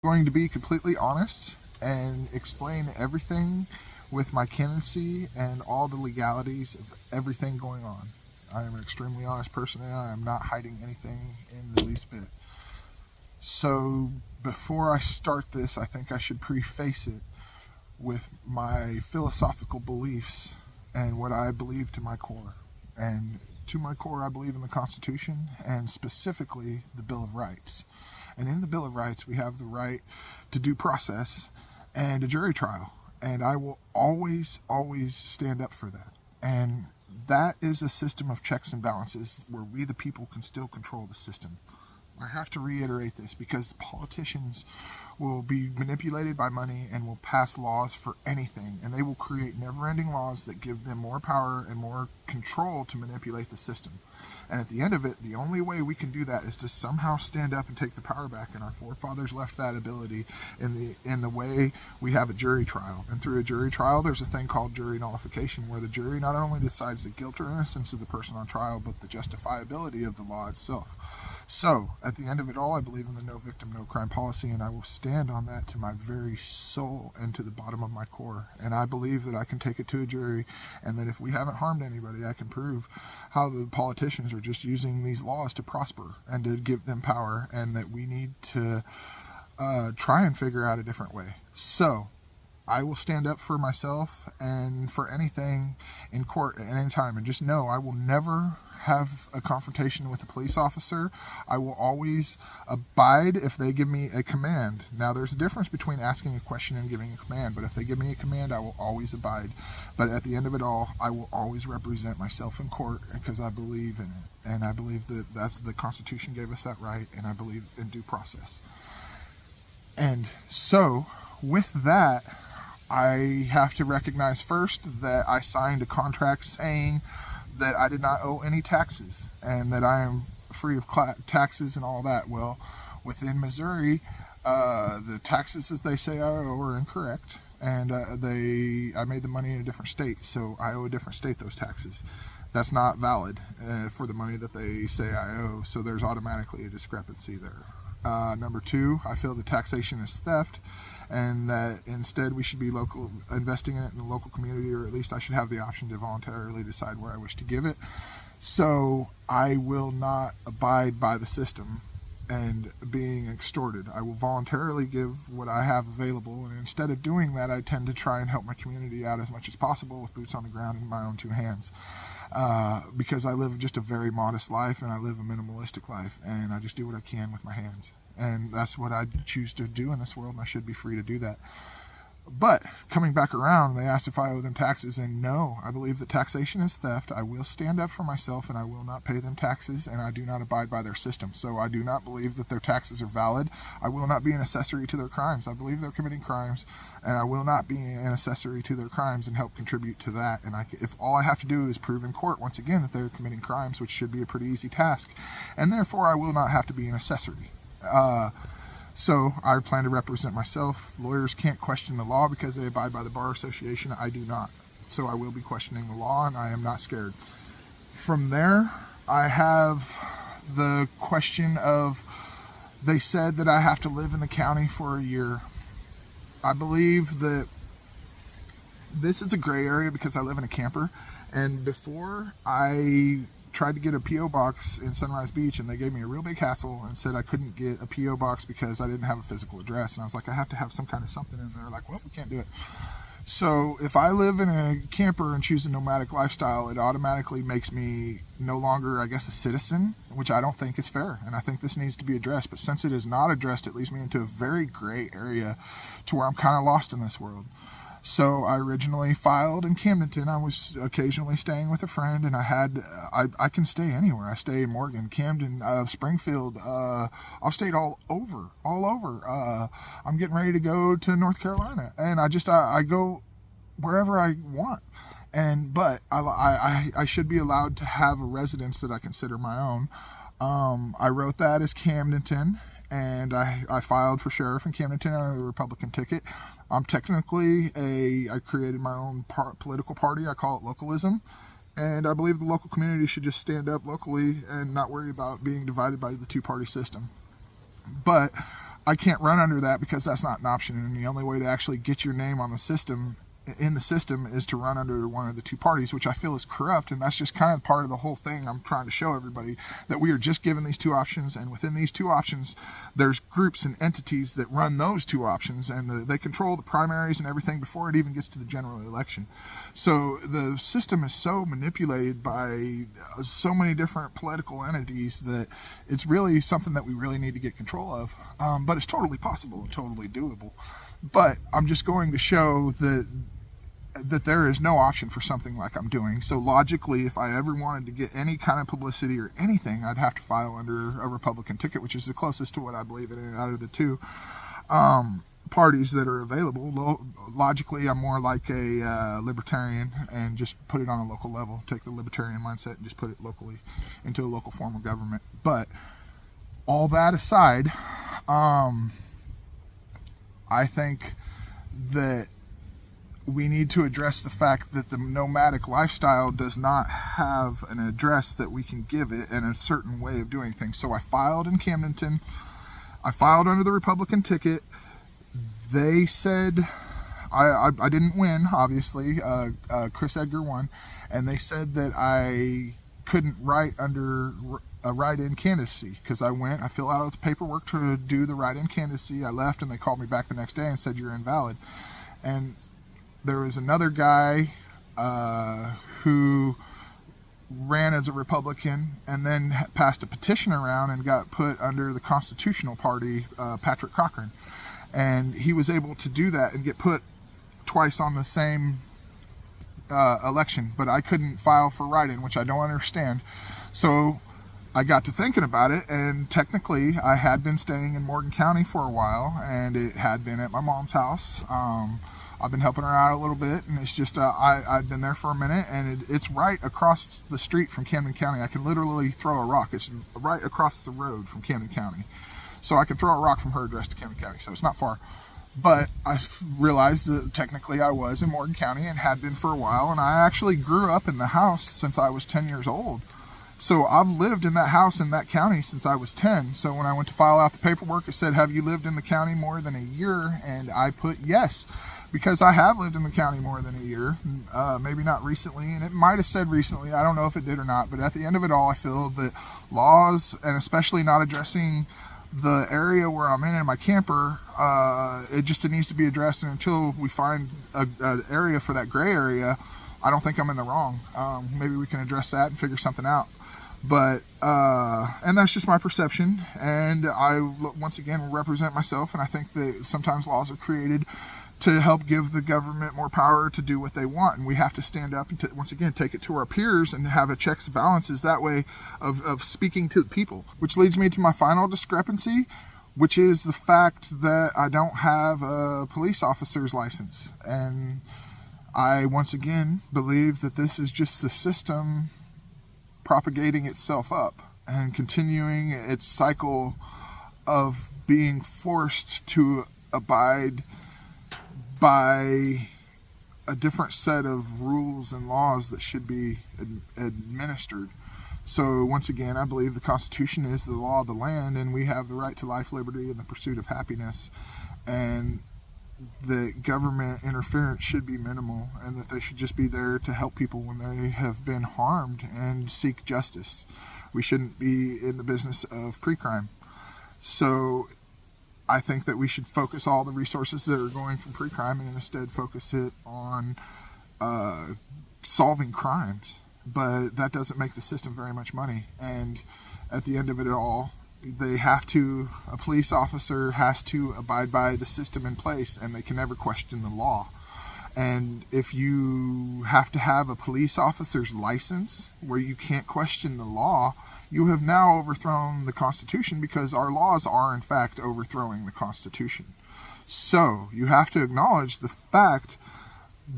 Going to be completely honest and explain everything with my candidacy and all the legalities of everything going on. I am an extremely honest person and I am not hiding anything in the least bit. So before I start this, I think I should preface it with my philosophical beliefs and what I believe to my core. And to my core, I believe in the Constitution and specifically the Bill of Rights. And in the Bill of Rights, we have the right to due process and a jury trial. And I will always stand up for that. And that is a system of checks and balances where we, the people, can still control the system. I have to reiterate this because politicians will be manipulated by money and will pass laws for anything, and they will create never-ending laws that give them more power and more control to manipulate the system. And at the end of it, the only way we can do that is to somehow stand up and take the power back, and our forefathers left that ability in the way we have a jury trial. And through a jury trial, there's a thing called jury nullification, where the jury not only decides the guilt or innocence of the person on trial, but the justifiability of the law itself. So, at the end of it all, I believe in the no victim, no crime policy, and I will stand on that to my very soul and to the bottom of my core. And I believe that I can take it to a jury, and that if we haven't harmed anybody, I can prove how the politicians are just using these laws to prosper and to give them power, and that we need to try and figure out a different way. So, I will stand up for myself and for anything in court at any time. And just know I will never have a confrontation with a police officer. I will always abide if they give me a command. Now, there's a difference between asking a question and giving a command, but if they give me a command, I will always abide. But at the end of it all, I will always represent myself in court because I believe in it. And I believe that the Constitution gave us that right, and I believe in due process. And so, with that, I have to recognize first that I signed a contract saying that I did not owe any taxes and that I am free of taxes and all that. Well, within Missouri, the taxes that they say I owe are incorrect, and I made the money in a different state, so I owe a different state those taxes. That's not valid for the money that they say I owe, so there's automatically a discrepancy there. Number two, I feel the taxation is theft, and that instead we should be investing in it in the local community, or at least I should have the option to voluntarily decide where I wish to give it. So I will not abide by the system and being extorted. I will voluntarily give what I have available, and instead of doing that, I tend to try and help my community out as much as possible with boots on the ground in my own two hands. Because I live just a very modest life, and I live a minimalistic life, and I just do what I can with my hands. And that's what I choose to do in this world, and I should be free to do that. But coming back around, they asked if I owe them taxes, and no, I believe that taxation is theft. I will stand up for myself, and I will not pay them taxes, and I do not abide by their system. So I do not believe that their taxes are valid. I will not be an accessory to their crimes. I believe they're committing crimes, and I will not be an accessory to their crimes and help contribute to that. And if all I have to do is prove in court, once again, that they're committing crimes, which should be a pretty easy task, and therefore I will not have to be an accessory. So I plan to represent myself. Lawyers can't question the law because they abide by the Bar Association. I do not. So I will be questioning the law, and I am not scared. From there, I have the question of, they said that I have to live in the county for a year. I believe that this is a gray area because I live in a camper, and before I tried to get a P.O. box in Sunrise Beach, and they gave me a real big hassle and said I couldn't get a P.O. box because I didn't have a physical address. And I was like, I have to have some kind of something. And they're like, well, we can't do it. So if I live in a camper and choose a nomadic lifestyle, it automatically makes me no longer, I guess, a citizen, which I don't think is fair. And I think this needs to be addressed. But since it is not addressed, it leaves me into a very gray area to where I'm kind of lost in this world. So I originally filed in Camdenton. I was occasionally staying with a friend, and I can stay anywhere. I stay in Morgan, Camden, Springfield. I've stayed all over. I'm getting ready to go to North Carolina, and I go wherever I want. But I should be allowed to have a residence that I consider my own. I wrote that as Camdenton, and I filed for sheriff in Camdenton on a Republican ticket. I'm technically I created my own political party. I call it localism. And I believe the local community should just stand up locally and not worry about being divided by the two-party system. But I can't run under that because that's not an option. And the only way to actually get your name on the system, in the system, is to run under one of the two parties, which I feel is corrupt. And that's just kind of part of the whole thing. I'm trying to show everybody that we are just given these two options, and within these two options there's groups and entities that run those two options, and they control the primaries and everything before it even gets to the general election. So the system is so manipulated by so many different political entities that it's really something that we really need to get control of. But it's totally possible and totally doable. But I'm just going to show that there is no option for something like I'm doing. So logically, if I ever wanted to get any kind of publicity or anything, I'd have to file under a Republican ticket, which is the closest to what I believe in out of the two parties that are available. Logically, I'm more like a libertarian and just put it on a local level, take the libertarian mindset and just put it locally into a local form of government. But all that aside, I think that we need to address the fact that the nomadic lifestyle does not have an address that we can give it and a certain way of doing things. So I filed in Camdenton. I filed under the Republican ticket. They said I didn't win, obviously. Chris Edgar won, and they said that I couldn't write under a write-in candidacy because I filled out the paperwork to do the write-in candidacy. I left, and they called me back the next day and said you're invalid. And there was another guy who ran as a Republican and then passed a petition around and got put under the Constitutional Party, Patrick Cochran. And he was able to do that and get put twice on the same election. But I couldn't file for write-in, which I don't understand. So I got to thinking about it, and technically I had been staying in Morgan County for a while, and it had been at my mom's house. I've been helping her out a little bit, and it's just I'd been there for a minute, and it's right across the street from Camden County. I can literally throw a rock. It's right across the road from Camden County. So I can throw a rock from her address to Camden County, so it's not far. But I realized that technically I was in Morgan County and had been for a while, and I actually grew up in the house since I was 10 years old. So I've lived in that house in that county since I was 10. So when I went to file out the paperwork, it said, have you lived in the county more than a year? And I put yes, because I have lived in the county more than a year, maybe not recently, and it might have said recently, I don't know if it did or not, but at the end of it all, I feel that laws, and especially not addressing the area where I'm in my camper, it needs to be addressed, and until we find an area for that gray area, I don't think I'm in the wrong. Maybe we can address that and figure something out. But and that's just my perception, and I once again will represent myself, and I think that sometimes laws are created to help give the government more power to do what they want, and we have to stand up and once again take it to our peers and have a checks and balances that way of speaking to the people. Which leads me to my final discrepancy, which is the fact that I don't have a police officer's license. And I once again believe that this is just the system propagating itself up and continuing its cycle of being forced to abide by a different set of rules and laws that should be administered. So once again, I believe the Constitution is the law of the land, and we have the right to life, liberty, and the pursuit of happiness, and the government interference should be minimal, and that they should just be there to help people when they have been harmed and seek justice. We shouldn't be in the business of pre-crime. So I think that we should focus all the resources that are going from pre-crime and instead focus it on solving crimes. But that doesn't make the system very much money. And at the end of it all, a police officer has to abide by the system in place, and they can never question the law. And if you have to have a police officer's license where you can't question the law, you have now overthrown the Constitution, because our laws are in fact overthrowing the Constitution. So you have to acknowledge the fact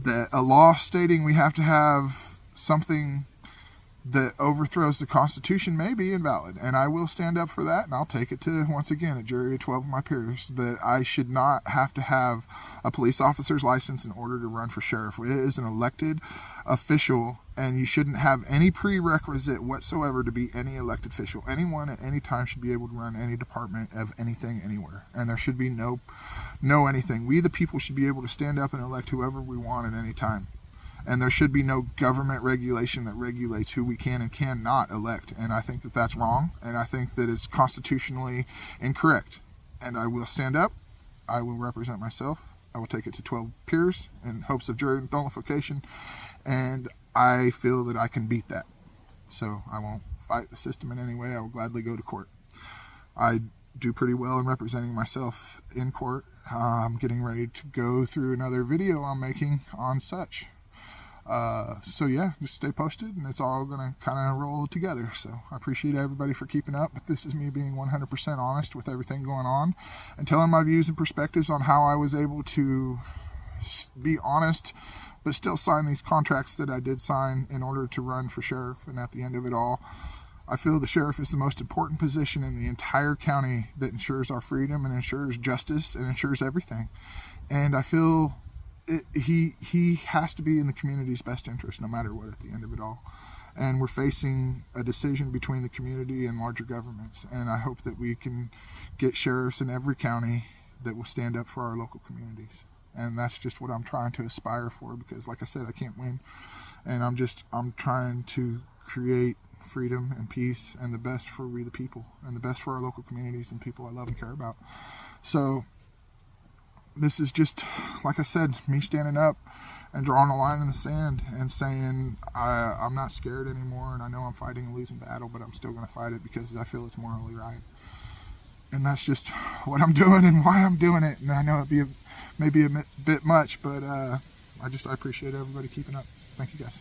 that a law stating we have to have something that overthrows the Constitution may be invalid, and I will stand up for that, and I'll take it to, once again, a jury of 12 of my peers, that I should not have to have a police officer's license in order to run for sheriff. It is an elected official, and you shouldn't have any prerequisite whatsoever to be any elected official. Anyone at any time should be able to run any department of anything anywhere, and there should be no anything. We the people should be able to stand up and elect whoever we want at any time. And there should be no government regulation that regulates who we can and cannot elect. And I think that that's wrong. And I think that it's constitutionally incorrect. And I will stand up. I will represent myself. I will take it to 12 peers in hopes of jury nullification. And I feel that I can beat that. So I won't fight the system in any way. I will gladly go to court. I do pretty well in representing myself in court. I'm getting ready to go through another video I'm making on such. So yeah, just stay posted, and it's all gonna kind of roll together. So I appreciate everybody for keeping up, but this is me being 100% honest with everything going on and telling my views and perspectives on how I was able to be honest but still sign these contracts that I did sign in order to run for sheriff. And at the end of it all, I feel the sheriff is the most important position in the entire county that ensures our freedom and ensures justice and ensures everything. And I feel he has to be in the community's best interest no matter what at the end of it all. And we're facing a decision between the community and larger governments, and I hope that we can get sheriffs in every county that will stand up for our local communities. And that's just what I'm trying to aspire for, because like I said, I can't win, and I'm trying to create freedom and peace and the best for we the people and the best for our local communities and people I love and care about. So this is just, like I said, me standing up and drawing a line in the sand and saying I'm not scared anymore, and I know I'm fighting a losing battle, but I'm still going to fight it because I feel it's morally right. And that's just what I'm doing and why I'm doing it. And I know it'd be maybe a bit much, but I appreciate everybody keeping up. Thank you guys.